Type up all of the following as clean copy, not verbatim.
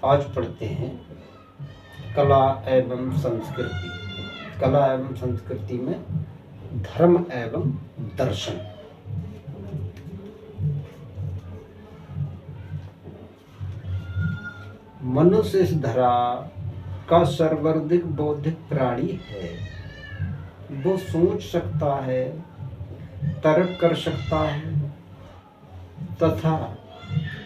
आज पढ़ते हैं कला एवं संस्कृति। कला एवं संस्कृति में धर्म एवं दर्शन। मनुष्य इस धरा का सर्वाधिक बौद्धिक प्राणी है। वो सोच सकता है, तर्क कर सकता है तथा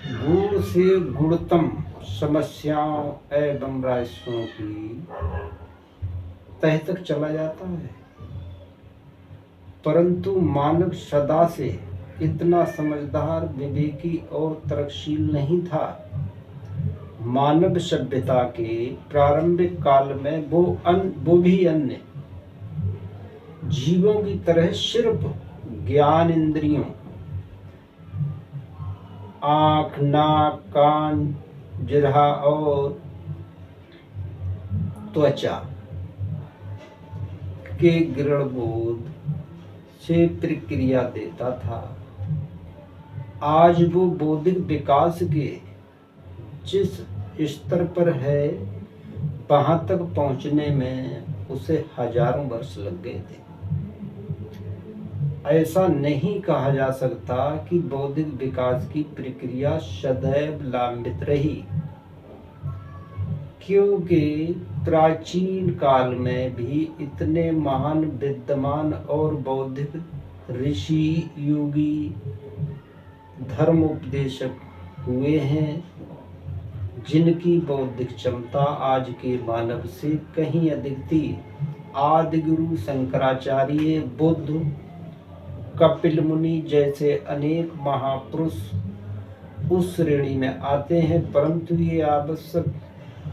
गुण से गुणतम समस्याओं एवं रहस्यों की तह तक चला जाता है। परंतु मानव सदा से इतना समझदार, विवेकी और तर्कशील नहीं था। मानव सभ्यता के प्रारंभिक काल में वो भी अन्य जीवों की तरह सिर्फ ज्ञान इंद्रियों, आँख, नाक, कान, जिह्वा और त्वचा के गृणबोध से प्रक्रिया देता था। आज वो बौद्धिक विकास के जिस स्तर पर है, वहां तक पहुंचने में उसे हजारों वर्ष लग गए थे। ऐसा नहीं कहा जा सकता कि बौद्धिक विकास की प्रक्रिया सदैव लंबित रही, क्योंकि प्राचीन काल में भी इतने महान विद्वान और बौद्धिक ऋषि, योगी, धर्मोपदेशक हुए हैं जिनकी बौद्धिक क्षमता आज के मानव से कहीं अधिक थी। आदि गुरु शंकराचार्य, बुद्ध, कपिल मुनि जैसे अनेक महापुरुष उस श्रेणी में आते हैं। परंतु ये आवश्यक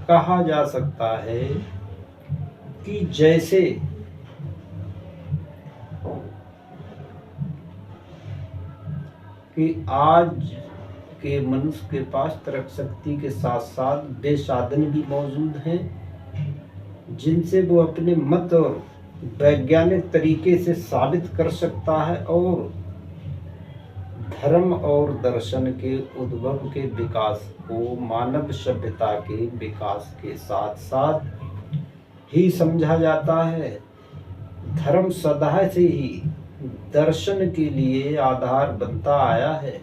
कहा जा सकता है कि जैसे कि आज के मनुष्य के पास तर्क शक्ति के साथ साथ वे साधन भी मौजूद हैं जिनसे वो अपने मत और वैज्ञानिक तरीके से साबित कर सकता है और धर्म और दर्शन के उद्भव के विकास को मानव सभ्यता के विकास के साथ साथ ही समझा जाता है। धर्म सदा से ही दर्शन के लिए आधार बनता आया है।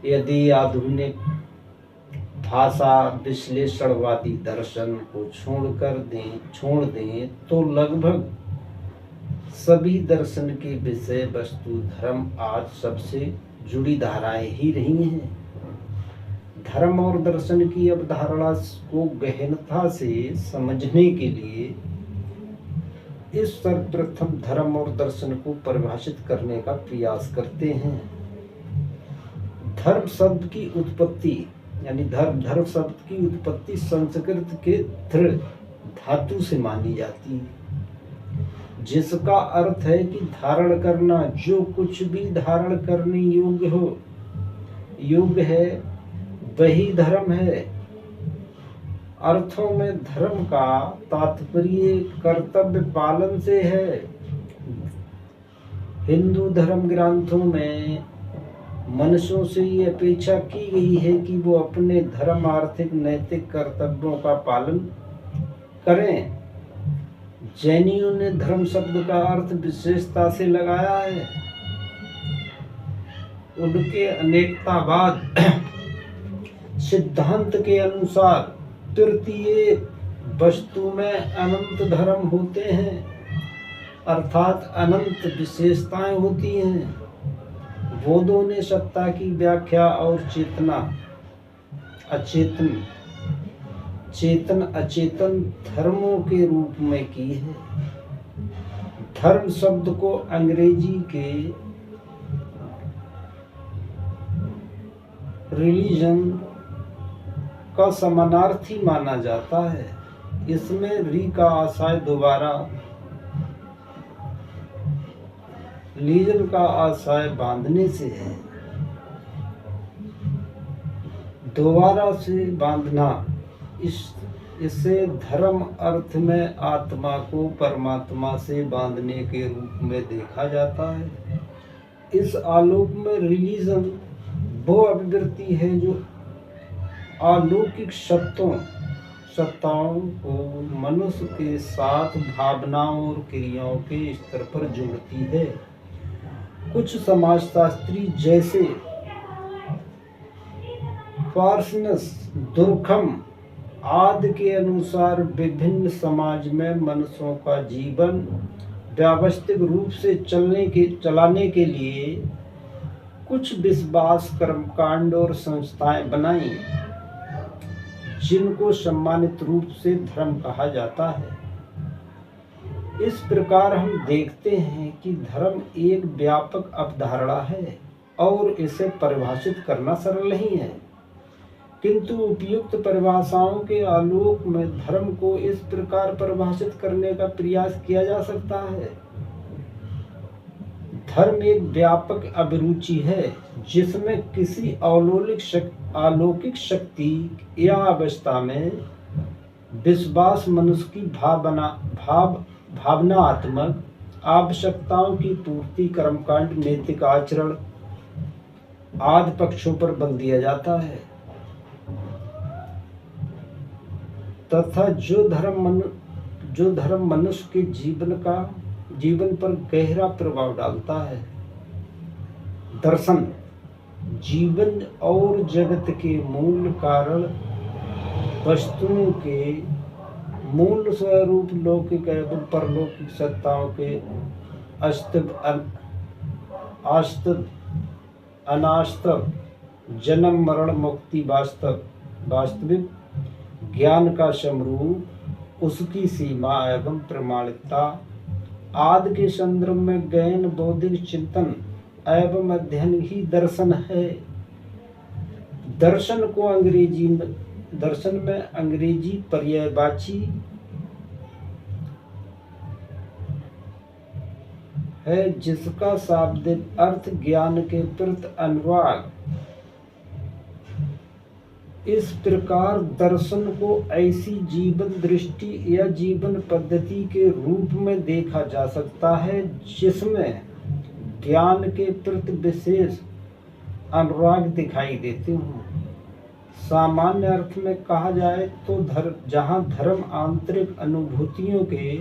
यदि आधुनिक भाषा विश्लेषणवादी दर्शन को छोड़ दें तो लगभग सभी दर्शन के विषय वस्तु धर्म आज सबसे जुड़ी धाराएं ही रही हैं। धर्म और दर्शन की अवधारणा को गहनता से समझने के लिए इस सर्वप्रथम धर्म और दर्शन को परिभाषित करने का प्रयास करते हैं। धर्म शब्द की उत्पत्ति यानी धर्म शब्द की उत्पत्ति संस्कृत के धृ धातु से मानी जाती है, जिसका अर्थ है कि धारण करना। जो कुछ भी धारण करने योग्य है वही धर्म है। अर्थों में धर्म का तात्पर्य कर्तव्य पालन से है। हिंदू धर्म ग्रंथों में मनुष्यों से ये अपेक्षा की गई है कि वो अपने धर्म, आर्थिक, नैतिक कर्तव्यों का पालन करें। जैनियों ने धर्म शब्द का अर्थ विशेषता से लगाया है। उनके अनेकतावाद सिद्धांत के अनुसार तृतीय वस्तु में अनंत धर्म होते हैं, अर्थात अनंत विशेषताएं होती हैं। बौद्धों ने सत्ता की व्याख्या और चेतन अचेतन धर्मों के रूप में की है। धर्म शब्द को अंग्रेजी के रिलीजन का समानार्थी माना जाता है। इसमें री का आशय दोबारा, लीजन का आशय बांधने से है। दोबारा से बांधना, इससे धर्म अर्थ में आत्मा को परमात्मा से बांधने के रूप में देखा जाता है। इस आलोक में रिलीजन वो अभिवृत्ति है जो अलौकिक सत्ताओं को मनुष्य के साथ भावनाओं और क्रियाओं के स्तर पर जोड़ती है। कुछ समाजशास्त्री जैसे पार्सनस, दुर्खम आदि के अनुसार विभिन्न समाज में मनुष्यों का जीवन व्यवस्थित रूप से चलाने के लिए कुछ विश्वास, कर्मकांड और संस्थाएं बनाई, जिनको सम्मानित रूप से धर्म कहा जाता है। इस प्रकार हम देखते हैं कि धर्म एक व्यापक अवधारणा है और इसे परिभाषित करना सरल नहीं है, किंतु उपयुक्त परिभाषाओं के आलोक में धर्म को इस प्रकार परिभाषित करने का प्रयास किया जा सकता है। धर्म एक व्यापक अभिरुचि है जिसमें किसी अलौकिक शक्ति या अवस्था में विश्वास मनुष्य की भावनात्मक आवश्यकताओं की पूर्ति, कर्मकांड, नैतिक आचरण आदि पक्षों पर बल दिया जाता है तथा जो धर्म मनुष्य के जीवन पर गहरा प्रभाव डालता है। दर्शन जीवन और जगत के मूल कारण, वस्तुओं के मूल स्वरूप, लौकिक एवं परलौकिक सत्ताओं के अस्तित्व, अनास्तिक, जन्म मरण मुक्ति, वास्तविक ज्ञान का समरूप, उसकी सीमा एवं प्रमाणिकता आदि के संदर्भ में गहन बौद्धिक चिंतन एवं अध्ययन ही दर्शन है। दर्शन में अंग्रेजी पर्यायवाची है जिसका शाब्दिक अर्थ ज्ञान के प्रति अनुराग। इस प्रकार दर्शन को ऐसी जीवन दृष्टि या जीवन पद्धति के रूप में देखा जा सकता है जिसमें ज्ञान के प्रति विशेष अनुराग दिखाई देते हों। सामान्य अर्थ में कहा जाए तो जहाँ धर्म आंतरिक अनुभूतियों के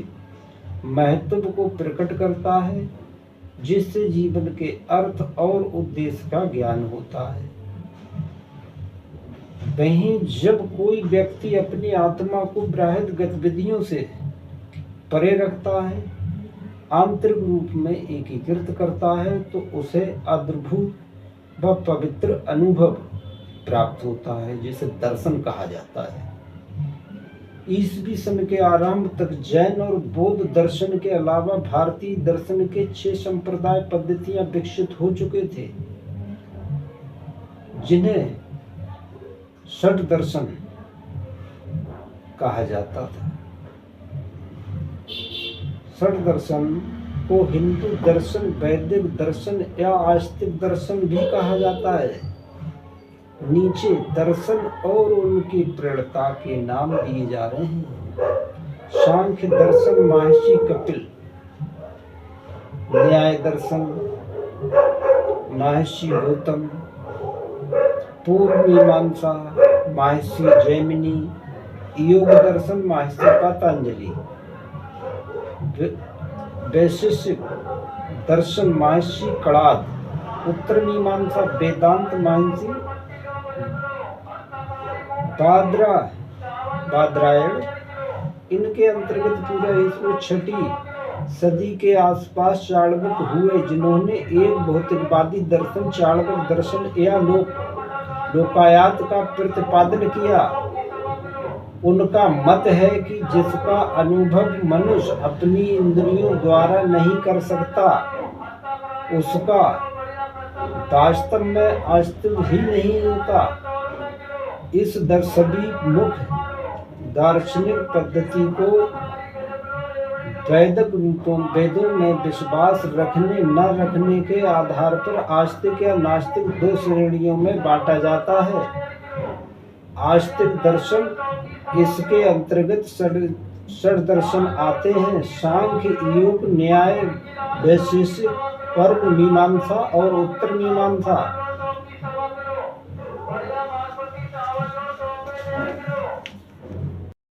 महत्व को प्रकट करता है, जिससे जीवन के अर्थ और उद्देश्य का ज्ञान होता है, वहीं जब कोई व्यक्ति अपनी आत्मा को बाह्य गतिविधियों से परे रखता है, आंतरिक रूप में एकीकृत करता है, तो उसे अद्भुत व पवित्र अनुभव प्राप्त होता है, जिसे दर्शन कहा जाता है। ईसवी सन के आरंभ तक जैन और बौद्ध दर्शन के अलावा भारतीय दर्शन के 6 संप्रदाय पद्धतियां विकसित हो चुके थे, जिन्हें षट दर्शन कहा जाता था। षट दर्शन को हिंदू दर्शन, वैदिक दर्शन या आस्तिक दर्शन भी कहा जाता है। नीचे दर्शन और उनकी प्रेरणा के नाम दिए जा रहे हैं। सांख्य दर्शन महर्षि कपिल, न्याय दर्शन महर्षि गौतम, पूर्व मीमांसा महर्षि जैमिनी, योग दर्शन महर्षि पतंजलि, वैशेषिक दर्शन महर्षि कणाद, उत्तर मीमांसा वेदांत महर्षि बादरायण। इनके अंतर्गत पूरा ईस्वी 6वीं सदी के आसपास चाणक्य हुए, जिन्होंने एक भौतिकवादी दर्शन, चाणक्य दर्शन या लोकायत का प्रतिपादन किया। उनका मत है कि जिसका अनुभव मनुष्य अपनी इंद्रियों द्वारा नहीं कर सकता, उसका वास्तव में अस्तित्व ही नहीं होता। इस सभी मुख्य दार्शनिक पद्धति को वेदों में विश्वास रखने न रखने के आधार पर आस्तिक या नास्तिक 2 श्रेणियों में बांटा जाता है। आस्तिक दर्शन, इसके अंतर्गत षट दर्शन आते हैं: सांख्य, योग, न्याय, वैशेषिक, पूर्व मीमांसा और उत्तर मीमांसा।